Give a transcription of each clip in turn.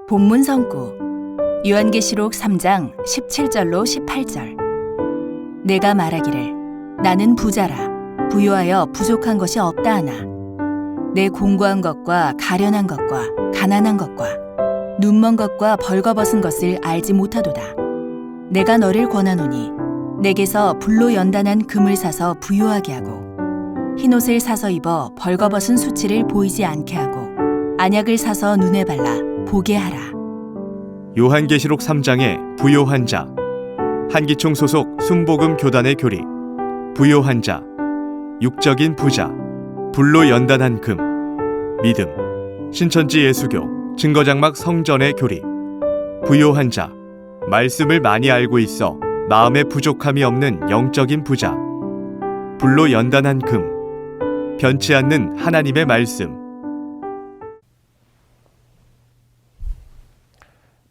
본문 성구 요한계시록 3장 17절로 18절. 내가 말하기를 나는 부자라 부요하여 부족한 것이 없다 하나 내 공고한 것과 가련한 것과 가난한 것과 눈먼 것과 벌거벗은 것을 알지 못하도다. 내가 너를 권하노니 내게서 불로 연단한 금을 사서 부요하게 하고 흰옷을 사서 입어 벌거벗은 수치를 보이지 않게 하고 안약을 사서 눈에 발라 보게 하라. 요한계시록 3장의 부요한 자, 한기총 소속 순복음 교단의 교리. 부요한 자, 육적인 부자, 불로 연단한 금, 믿음, 신천지 예수교, 증거장막 성전의 교리. 부요한 자, 말씀을 많이 알고 있어 마음에 부족함이 없는 영적인 부자, 불로 연단한 금, 변치 않는 하나님의 말씀.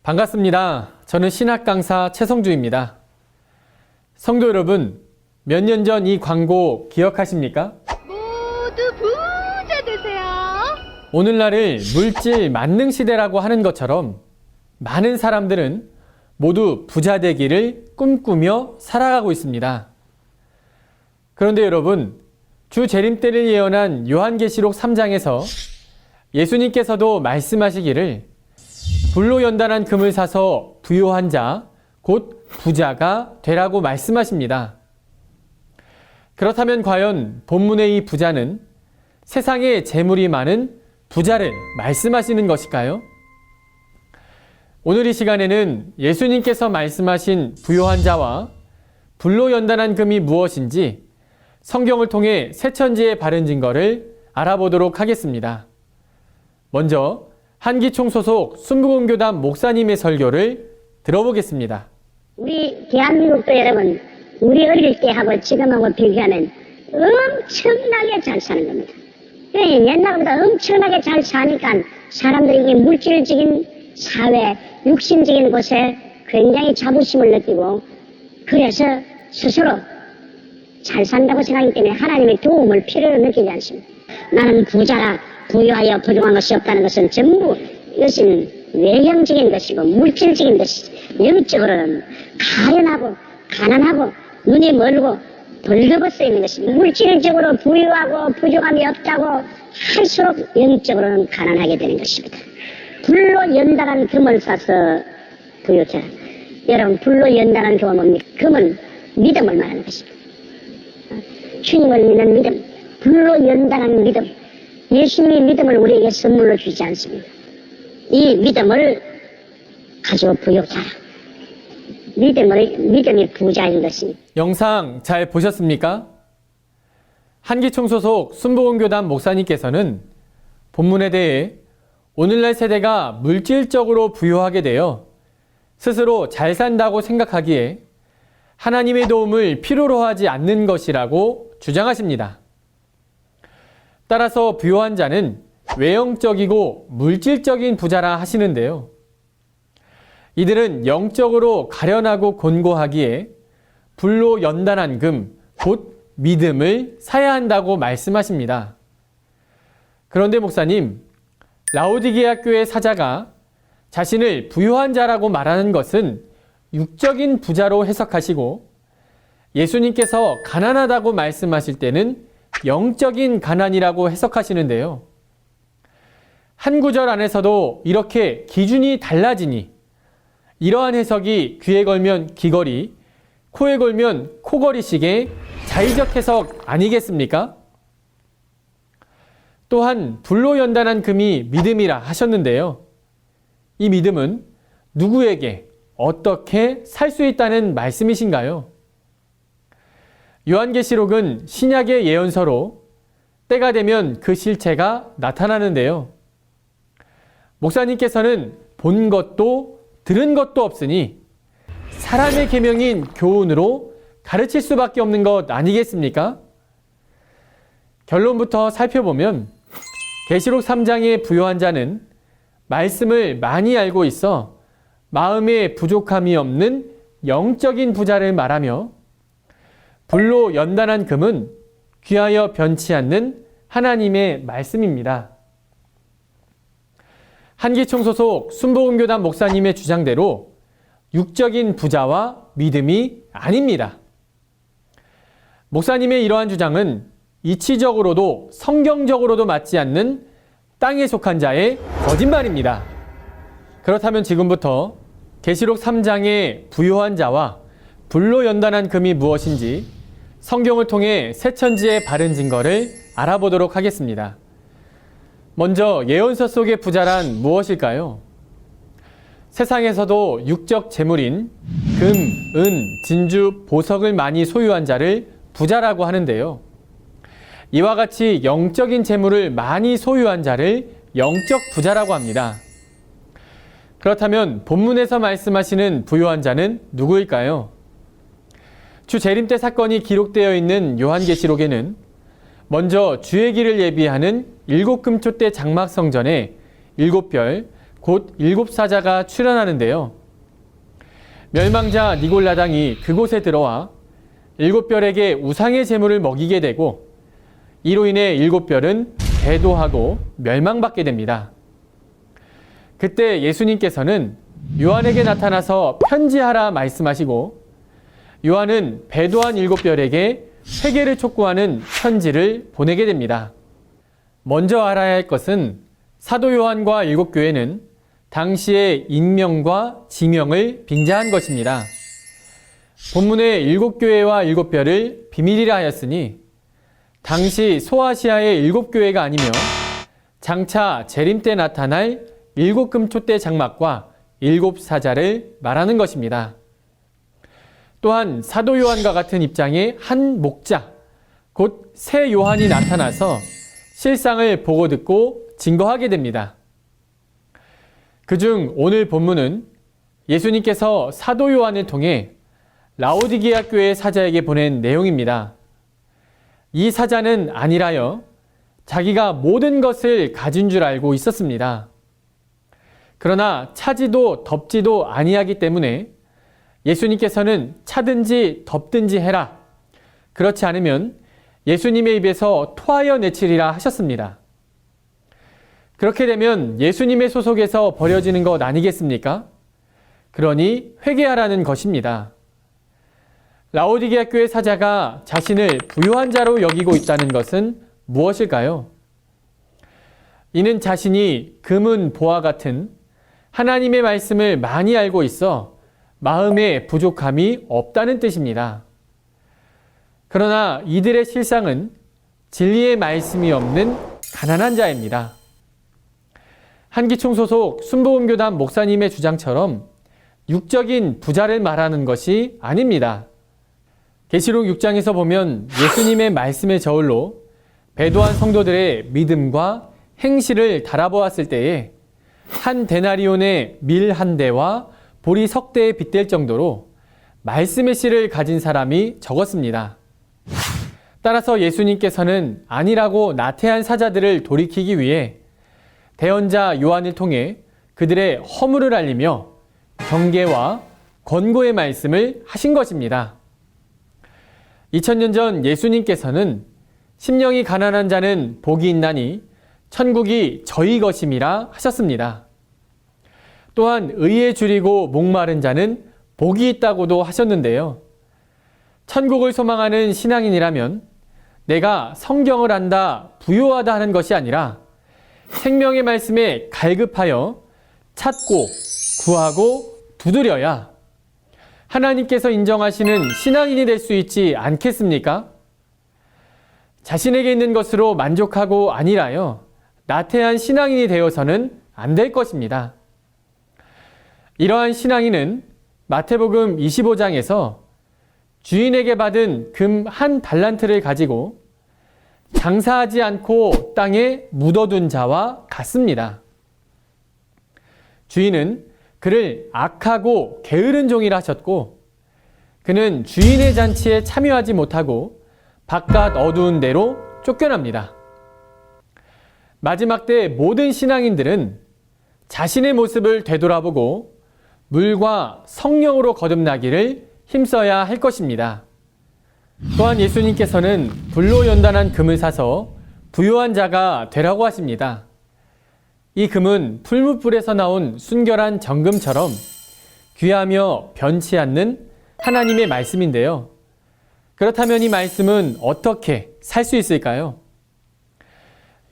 반갑습니다. 저는 신학 강사 최성주입니다. 성도 여러분, 몇 년 전 이 광고 기억하십니까? 모두 부자 되세요. 오늘날을 물질 만능 시대라고 하는 것처럼 많은 사람들은 모두 부자 되기를 꿈꾸며 살아가고 있습니다. 그런데 여러분, 주 재림 때를 예언한 요한계시록 3장에서 예수님께서도 말씀하시기를 불로 연단한 금을 사서 부요한 자, 곧 부자가 되라고 말씀하십니다. 그렇다면 과연 본문의 이 부자는 세상에 재물이 많은 부자를 말씀하시는 것일까요? 오늘 이 시간에는 예수님께서 말씀하신 부요한 자와 불로 연단한 금이 무엇인지 성경을 통해 새천지의 바른 증거를 알아보도록 하겠습니다. 먼저 한기총 소속 순복음교단 목사님의 설교를 들어보겠습니다. 우리 대한민국도 여러분, 우리 어릴 때하고 지금하고 비교하면 엄청나게 잘 사는 겁니다. 옛날보다 엄청나게 잘 사니까 사람들이 물질적인 사회, 육신적인 곳에 굉장히 자부심을 느끼고 그래서 스스로 잘 산다고 생각하기 때문에 하나님의 도움을 필요로 느끼지 않습니다. 나는 부자라 부유하여 부족한 것이 없다는 것은 전부 이것은 외형적인 것이고 물질적인 것이지 영적으로는 가련하고 가난하고 눈이 멀고 벌거벗어 있는 것입니다. 물질적으로 부유하고 부족함이 없다고 할수록 영적으로는 가난하게 되는 것입니다. 불로 연단한 금을 사서 부유자. 여러분, 불로 연단한 금은 뭡니까? 금은 믿음을 말하는 것입니다. 주님을 믿는 믿음, 불로 연단한 믿음. 예수님이 믿음을 우리에게 선물로 주지 않습니다. 이 믿음을 가지고 부유하라. 믿음이 부자인 것입니다. 영상 잘 보셨습니까? 한기총 소속 순복음교단 목사님께서는 본문에 대해 오늘날 세대가 물질적으로 부유하게 되어 스스로 잘 산다고 생각하기에 하나님의 도움을 필요로 하지 않는 것이라고 주장하십니다. 따라서 부요한 자는 외형적이고 물질적인 부자라 하시는데요. 이들은 영적으로 가련하고 곤고하기에 불로 연단한 금, 곧 믿음을 사야 한다고 말씀하십니다. 그런데 목사님, 라오디게아 교회 사자가 자신을 부요한 자라고 말하는 것은 육적인 부자로 해석하시고 예수님께서 가난하다고 말씀하실 때는 영적인 가난이라고 해석하시는데요. 한 구절 안에서도 이렇게 기준이 달라지니 이러한 해석이 귀에 걸면 귀걸이, 코에 걸면 코걸이식의 자의적 해석 아니겠습니까? 또한 불로 연단한 금이 믿음이라 하셨는데요. 이 믿음은 누구에게 어떻게 살 수 있다는 말씀이신가요? 요한계시록은 신약의 예언서로 때가 되면 그 실체가 나타나는데요. 목사님께서는 본 것도 들은 것도 없으니 사람의 계명인 교훈으로 가르칠 수밖에 없는 것 아니겠습니까? 결론부터 살펴보면 계시록 3장의 부요한 자는 말씀을 많이 알고 있어 마음에 부족함이 없는 영적인 부자를 말하며 불로 연단한 금은 귀하여 변치 않는 하나님의 말씀입니다. 한기총 소속 순복음교단 목사님의 주장대로 육적인 부자와 믿음이 아닙니다. 목사님의 이러한 주장은 이치적으로도 성경적으로도 맞지 않는 땅에 속한 자의 거짓말입니다. 그렇다면 지금부터 계시록 3장의 부요한 자와 불로 연단한 금이 무엇인지 성경을 통해 새 천지의 바른 증거를 알아보도록 하겠습니다. 먼저 예언서 속의 부자란 무엇일까요? 세상에서도 육적 재물인 금, 은, 진주, 보석을 많이 소유한 자를 부자라고 하는데요. 이와 같이 영적인 재물을 많이 소유한 자를 영적 부자라고 합니다. 그렇다면 본문에서 말씀하시는 부요한 자는 누구일까요? 주 재림 때 사건이 기록되어 있는 요한계시록에는 먼저 주의 길을 예비하는 7금초대 장막 성전에 7별, 곧 7사자가 출현하는데요. 멸망자 니골라당이 그곳에 들어와 7별에게 우상의 제물을 먹이게 되고 이로 인해 7별은 배도하고 멸망받게 됩니다. 그때 예수님께서는 요한에게 나타나서 편지하라 말씀하시고 요한은 배도한 7별에게 회개를 촉구하는 편지를 보내게 됩니다. 먼저 알아야 할 것은 사도 요한과 7교회는 당시의 인명과 지명을 빙자한 것입니다. 본문의 7교회와 7별을 비밀이라 하였으니 당시 소아시아의 7교회가 아니며 장차 재림 때 나타날 7금초대 장막과 7사자를 말하는 것입니다. 또한 사도 요한과 같은 입장의 한 목자, 곧 새 요한이 나타나서 실상을 보고 듣고 증거하게 됩니다. 그중 오늘 본문은 예수님께서 사도 요한을 통해 라오디게아 교회 사자에게 보낸 내용입니다. 이 사자는 안일하여 자기가 모든 것을 가진 줄 알고 있었습니다. 그러나 차지도 덥지도 아니하기 때문에 예수님께서는 차든지 덥든지 해라. 그렇지 않으면 예수님의 입에서 토하여 내치리라 하셨습니다. 그렇게 되면 예수님의 소속에서 버려지는 것 아니겠습니까? 그러니 회개하라는 것입니다. 라오디게아 교회 사자가 자신을 부요한 자로 여기고 있다는 것은 무엇일까요? 이는 자신이 금은 보화 같은 하나님의 말씀을 많이 알고 있어 마음에 부족함이 없다는 뜻입니다. 그러나 이들의 실상은 진리의 말씀이 없는 가난한 자입니다. 한기총 소속 순복음교단 목사님의 주장처럼 육적인 부자를 말하는 것이 아닙니다. 계시록 6장에서 보면 예수님의 말씀의 저울로 배도한 성도들의 믿음과 행실을 달아보았을 때에 한 데나리온의 밀 한 대와 보리 석 대에 빗댈 정도로 말씀의 씨를 가진 사람이 적었습니다. 따라서 예수님께서는 아니라고 나태한 사자들을 돌이키기 위해 대언자 요한을 통해 그들의 허물을 알리며 경계와 권고의 말씀을 하신 것입니다. 2000년 전 예수님께서는 심령이 가난한 자는 복이 있나니 천국이 저희 것임이라 하셨습니다. 또한 의에 줄이고 목마른 자는 복이 있다고도 하셨는데요. 천국을 소망하는 신앙인이라면 내가 성경을 안다, 부요하다 하는 것이 아니라 생명의 말씀에 갈급하여 찾고 구하고 두드려야 하나님께서 인정하시는 신앙인이 될 수 있지 않겠습니까? 자신에게 있는 것으로 만족하고 아니라요, 나태한 신앙인이 되어서는 안 될 것입니다. 이러한 신앙인은 마태복음 25장에서 주인에게 받은 금 한 달란트를 가지고 장사하지 않고 땅에 묻어둔 자와 같습니다. 주인은 그를 악하고 게으른 종이라 하셨고 그는 주인의 잔치에 참여하지 못하고 바깥 어두운 데로 쫓겨납니다. 마지막 때 모든 신앙인들은 자신의 모습을 되돌아보고 물과 성령으로 거듭나기를 힘써야 할 것입니다. 또한 예수님께서는 불로 연단한 금을 사서 부요한 자가 되라고 하십니다. 이 금은 풀무불에서 나온 순결한 정금처럼 귀하며 변치 않는 하나님의 말씀인데요. 그렇다면 이 말씀은 어떻게 살 수 있을까요?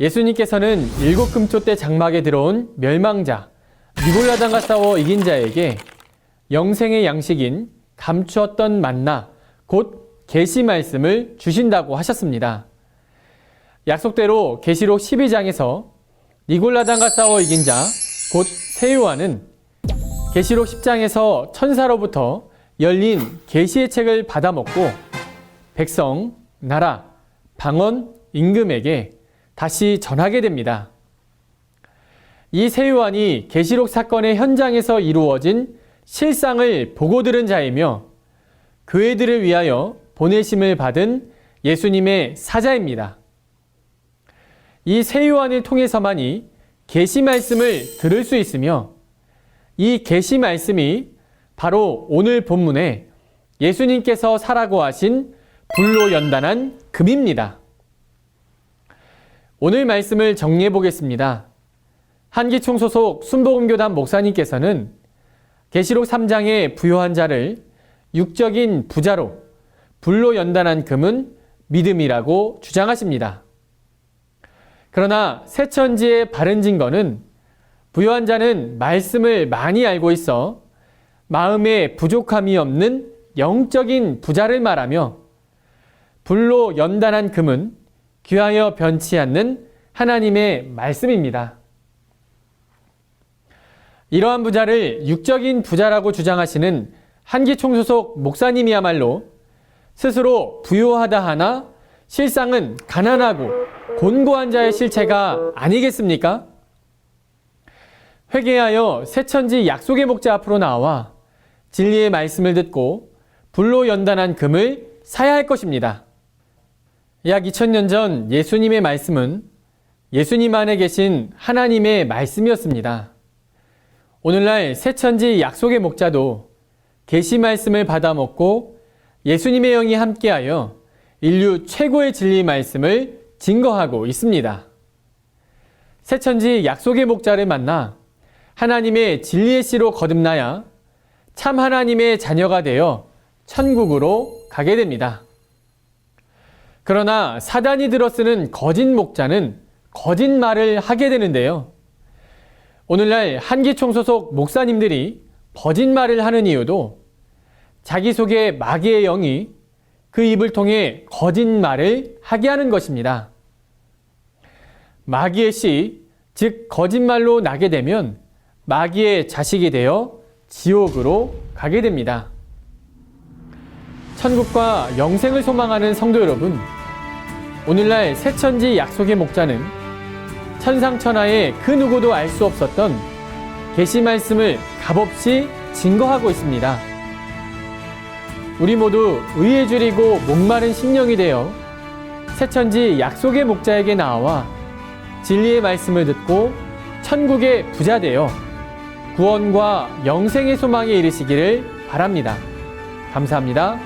예수님께서는 7금초 때 장막에 들어온 멸망자 니골라당과 싸워 이긴 자에게 영생의 양식인 감추었던 만나 곧 계시 말씀을 주신다고 하셨습니다. 약속대로 계시록 12장에서 니골라당과 싸워 이긴 자 곧 세요한은 계시록 10장에서 천사로부터 열린 계시의 책을 받아먹고 백성, 나라, 방언, 임금에게 다시 전하게 됩니다. 이 세요한이 계시록 사건의 현장에서 이루어진 실상을 보고 들은 자이며 교회들을 위하여 보내심을 받은 예수님의 사자입니다. 이 세요한을 통해서만이 계시 말씀을 들을 수 있으며 이 계시 말씀이 바로 오늘 본문에 예수님께서 사라고 하신 불로 연단한 금입니다. 오늘 말씀을 정리해 보겠습니다. 한기총 소속 순복음교단 목사님께서는 계시록 3장의 부요한 자를 육적인 부자로 불로 연단한 금은 믿음이라고 주장하십니다. 그러나 새천지의 바른 증거는 부요한 자는 말씀을 많이 알고 있어 마음에 부족함이 없는 영적인 부자를 말하며 불로 연단한 금은 귀하여 변치 않는 하나님의 말씀입니다. 이러한 부자를 육적인 부자라고 주장하시는 한기총 소속 목사님이야말로 스스로 부요하다 하나 실상은 가난하고 곤고한 자의 실체가 아니겠습니까? 회개하여 새천지 약속의 목자 앞으로 나와 진리의 말씀을 듣고 불로 연단한 금을 사야 할 것입니다. 약 2000년 전 예수님의 말씀은 예수님 안에 계신 하나님의 말씀이었습니다. 오늘날 새천지 약속의 목자도 계시 말씀을 받아먹고 예수님의 영이 함께하여 인류 최고의 진리 말씀을 증거하고 있습니다. 새천지 약속의 목자를 만나 하나님의 진리의 씨로 거듭나야 참 하나님의 자녀가 되어 천국으로 가게 됩니다. 그러나 사단이 들어쓰는 거짓 목자는 거짓말을 하게 되는데요. 오늘날 한기총 소속 목사님들이 거짓말을 하는 이유도 자기 속에 마귀의 영이 그 입을 통해 거짓말을 하게 하는 것입니다. 마귀의 씨, 즉 거짓말로 나게 되면 마귀의 자식이 되어 지옥으로 가게 됩니다. 천국과 영생을 소망하는 성도 여러분, 오늘날 새천지 약속의 목자는 천상천하의 그 누구도 알 수 없었던 계시 말씀을 값없이 증거하고 있습니다. 우리 모두 의에 줄이고 목마른 심령이 되어 새천지 약속의 목자에게 나와 진리의 말씀을 듣고 천국의 부자 되어 구원과 영생의 소망에 이르시기를 바랍니다. 감사합니다.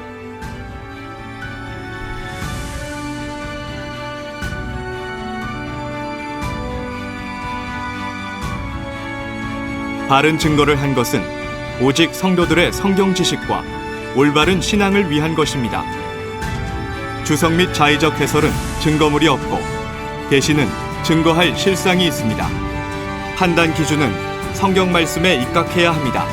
바른 증거를 한 것은 오직 성도들의 성경 지식과 올바른 신앙을 위한 것입니다. 주석 및 자의적 해설은 증거물이 없고 계시는 증거할 실상이 있습니다. 판단 기준은 성경 말씀에 입각해야 합니다.